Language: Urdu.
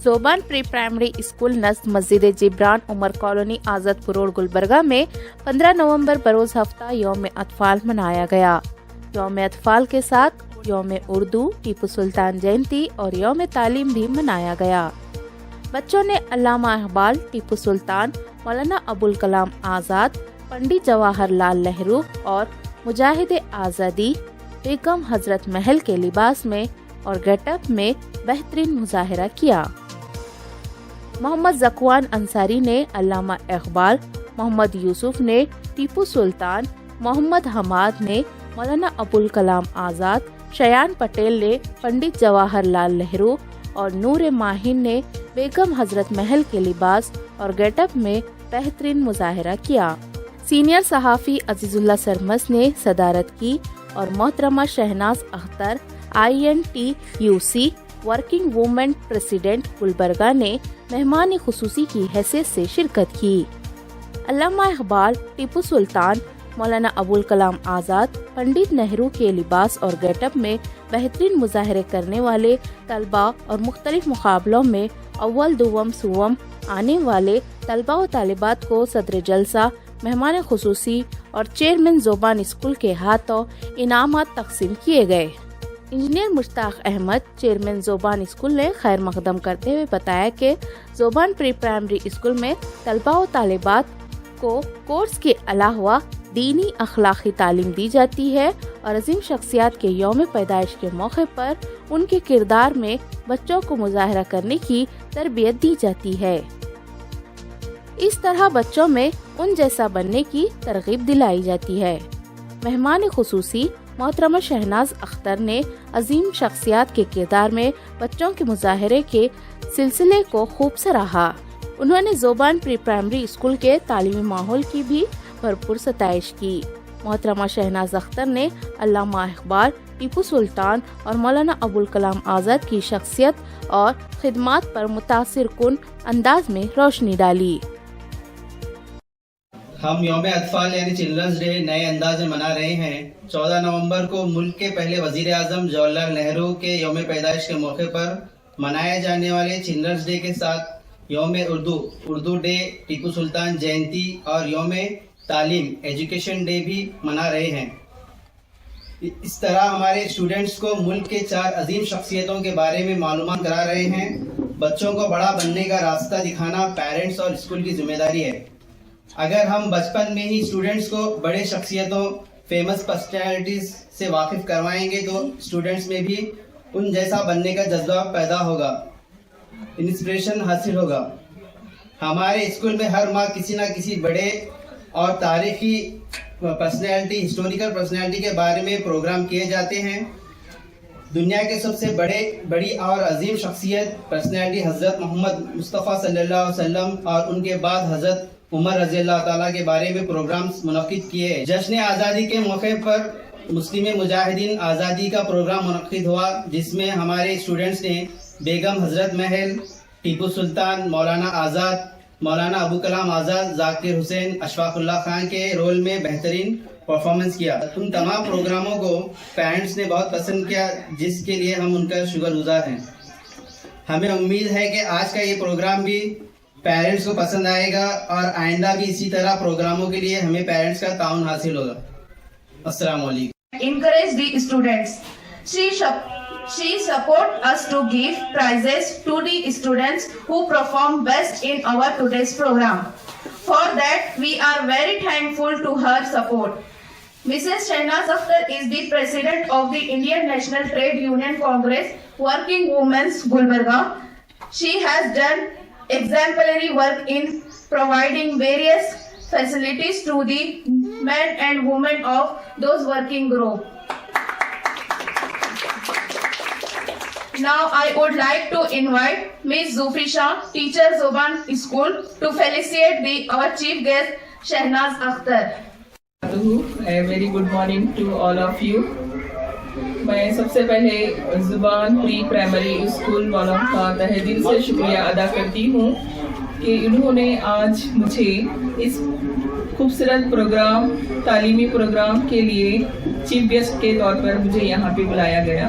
زوبان پری پرائمری اسکول نزد مسجد جبران عمر کالونی آزاد روڈ گلبرگہ میں 15 نومبر بروز ہفتہ یوم اطفال منایا گیا۔ یوم اطفال کے ساتھ یوم اردو، ٹیپو سلطان جینتی اور یوم تعلیم بھی منایا گیا۔ بچوں نے علامہ اقبال، ٹیپو سلطان، مولانا ابوالکلام آزاد، پنڈت جواہر لال نہرو اور مجاہد آزادی بیگم حضرت محل کے لباس میں اور گیٹ اپ میں بہترین مظاہرہ کیا۔ محمد زکوان انصاری نے علامہ اقبال، محمد یوسف نے ٹیپو سلطان، محمد حماد نے مولانا ابوالکلام آزاد، شیان پٹیل نے پنڈت جواہر لال نہرو اور نور ماہین نے بیگم حضرت محل کے لباس اور گیٹ اپ میں بہترین مظاہرہ کیا۔ سینئر صحافی عزیز اللہ سرمس نے صدارت کی اور محترمہ Shahnaz Akhtar INTUC working women president Gulbarga نے مہمان خصوصی کی حیثیت سے شرکت کی۔ علامہ اقبال، ٹیپو سلطان، مولانا ابوالکلام آزاد، پنڈت نہرو کے لباس اور گیٹ اپ میں بہترین مظاہرے کرنے والے طلباء اور مختلف مقابلوں میں اول، دوم، سوم آنے والے طلباء و طالبات کو صدر جلسہ، مہمان خصوصی اور چیئرمین زوبان اسکول کے ہاتھوں انعامات تقسیم کیے گئے۔ انجینئر مشتاق احمد، چیئرمین زوبان اسکول نے خیر مقدم کرتے ہوئے بتایا کہ زوبان پری پرائمری اسکول میں طلباء و طالبات کو کورس کے علاوہ دینی اخلاقی تعلیم دی جاتی ہے اور عظیم شخصیات کے یوم پیدائش کے موقع پر ان کے کردار میں بچوں کو مظاہرہ کرنے کی تربیت دی جاتی ہے۔ اس طرح بچوں میں ان جیسا بننے کی ترغیب دلائی جاتی ہے۔ مہمان خصوصی محترمہ شہناز اختر نے عظیم شخصیات کے کردار میں بچوں کے مظاہرے کے سلسلے کو خوب سراہا۔ انہوں نے زوبان پری پرائمری اسکول کے تعلیمی ماحول کی بھی بھرپور ستائش کی۔ محترمہ شہناز اختر نے علامہ اقبال، ٹیپو سلطان اور مولانا ابوالکلام آزاد کی شخصیت اور خدمات پر متاثر کن انداز میں روشنی ڈالی۔ ہم یوم اطفال یعنی چلڈرنز ڈے نئے انداز میں منا رہے ہیں۔ 14 نومبر کو ملک کے پہلے وزیر اعظم جواہر لال نہرو کے یوم پیدائش کے موقع پر منائے جانے والے چلڈرنز ڈے کے ساتھ یوم اردو ڈے، ٹیپو سلطان جینتی اور یوم تعلیم ایجوکیشن ڈے بھی منا رہے ہیں۔ اس طرح ہمارے اسٹوڈنٹس کو ملک کے 4 عظیم شخصیتوں کے بارے میں معلومات کرا رہے ہیں۔ بچوں کو بڑا بننے کا راستہ دکھانا پیرنٹس اور اسکول کی ذمہ داری ہے۔ اگر ہم بچپن میں ہی اسٹوڈنٹس کو بڑے شخصیتوں، فیمس پرسنالٹیز سے واقف کروائیں گے تو اسٹوڈنٹس میں بھی ان جیسا بننے کا جذبہ پیدا ہوگا، انسپریشن حاصل ہوگا۔ ہمارے اسکول میں ہر ماہ کسی نہ کسی بڑے اور تاریخی پرسنالٹی، ہسٹوریکل پرسنالٹی کے بارے میں پروگرام کیے جاتے ہیں۔ دنیا کے سب سے بڑی اور عظیم شخصیت پرسنالٹی حضرت محمد مصطفیٰ صلی اللہ علیہ وسلم اور ان کے بعد حضرت عمر رضی اللہ تعالیٰ کے بارے میں پروگرامز منعقد کیے۔ جشن آزادی کے موقع پر مسلم مجاہدین آزادی کا پروگرام منعقد ہوا، جس میں ہمارے اسٹوڈنٹس نے بیگم حضرت محل، ٹیپو سلطان، مولانا آزاد، مولانا ابوالکلام آزاد، ذاکر حسین، اشفاق اللہ خان کے رول میں بہترین پرفارمنس کیا۔ ان تمام پروگراموں کو پیرنٹس نے بہت پسند کیا، جس کے لیے ہم ان کا شکر گزار ہیں۔ ہمیں امید ہے کہ آج کا یہ پروگرام بھی پیرنٹس کو پسند آئے گا اور آئندہ بھی اسی طرح پروگراموں کے لیے ہمیں پیرنٹس کا تعاون حاصل ہوگا۔ السلام علیکم۔ Encourage the students. She support us to give prizes to the students who perform best in our today's program. For that, we are very thankful to her support. Mrs. Shahnaz Akhtar is the President of the Indian National Trade Union Congress Working Women's Gulbarga. She has done exemplary work in providing various facilities to the men and women of those working group. Now I would like to invite Ms. Zufri Shah, teacher Zoban School, to felicitate our chief guest Shahnaz Akhtar. A very good morning to all of you. میں سب سے پہلے زبان پری پرائمری اسکول والوں کا تہہ دل سے شکریہ ادا کرتی ہوں کہ انہوں نے آج مجھے اس خوبصورت پروگرام، تعلیمی پروگرام کے لیے چیف گیسٹ کے طور پر مجھے یہاں پہ بلایا گیا۔